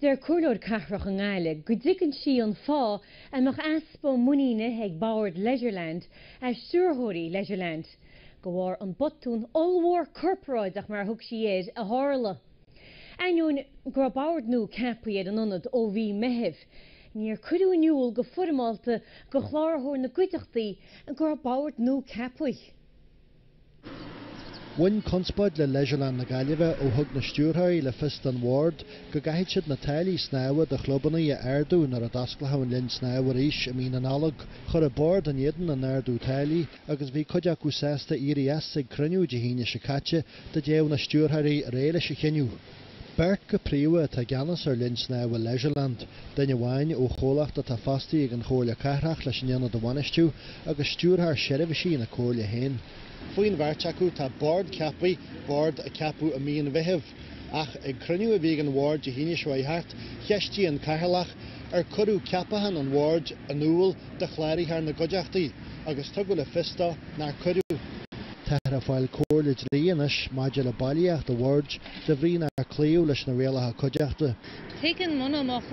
der Cllr Cathraach an Ailbhe, go dtitcinn sí an fá amach aspa muíne ag bord Leisureland a stiúrthóirí Leisureland. Go bhfuair an botún allmhór corpóráideach mar thug siad a tharla. Ainún gur bord nó capaíad an anad ó bhí Mheithimh. Níor cuideachtaí go foirmeacha go chlárthóir na gCuideachtaí an gur bord nó capaí. Bhain conspóid le Leisureland Galway ó thug na stiúrthóirí le fist an ward go gaiithid siad na tailí snáha de chlobannaí a ardú nar a dasclatha an linn snáha ríis a mín an alag chur a bord an iadin an ardú tailí agus bhí cuideach úsásta írias ag cruinniú de híine se caite de déann na stiúrthóirí réile se chinniú. Bert go príomha tá geannas ar linn snáha Leisureland daine bhhain ó cholacht tá fastaí ag an chomhairle caithreach leis an ianad a bhainistiú agus stiúrthóir seirbh sí na chomhairle hain. Faoin bhharteachú tá bord capaí bord a capú a míon Mheithimh ach ag cruinniú a bhí an ward de híine seo hart cheistí an Comhairleoir ar curú capahan an ward anúil de chláirithe na gCuideachtaí agus tugadh le fista nar curú. Táthar a fáil cóir líanais maidir le bailíocht de ward de bhrí nar clíú leis na réalatha cCuideachta. Taken monamach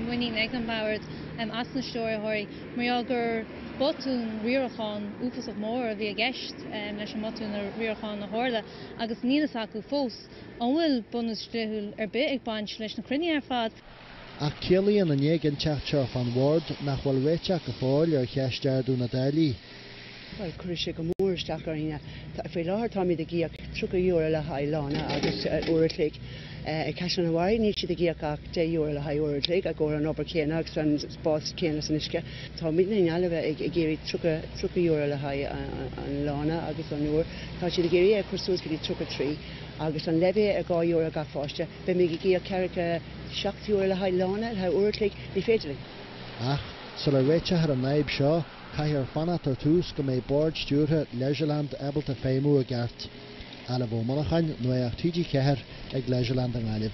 winning Egan Boward as na stiúrthóirí mar gur botún riaracháin úfas of mór a bhí a gceist leis an botún a riaracháin na hórla agus nílas acu fós an bhfuil bunús dlithiúil ar bit ag baint leis na cruinnithe ar fad. Ach céalaíonn an éigean teachtar fan ward nach bhfuil réiteach go fáil ar cheistardú na dailí. Well, chuir sé go móristeach ar híine fé láthir tá míad a gcíoch €3 le haidlána agus uairtlaigh ceis an bhhair ní siad a gcíoch ach €10 le haidúirtlaigh a ggóir an obair céine agus an spás céine san isce. Tá míad na Ailbhe ag géirí €3 le haid an lána agus an uair. Tá siad a géirí ag chursús go dtí €3 agus an leibhé a €2 ga fáiste. Be mé go gcíoch ceiric €7 le haid lána a uairtlaigh ní féidirlaigh. Ach, sa le réite ar an naib seo Caithir fanat ar tús go mé bord stiúrtha Leisureland Ailbhe féimú a gceart. Ailbhe Monacháin Nuacht TG4 ag Leisureland Galway.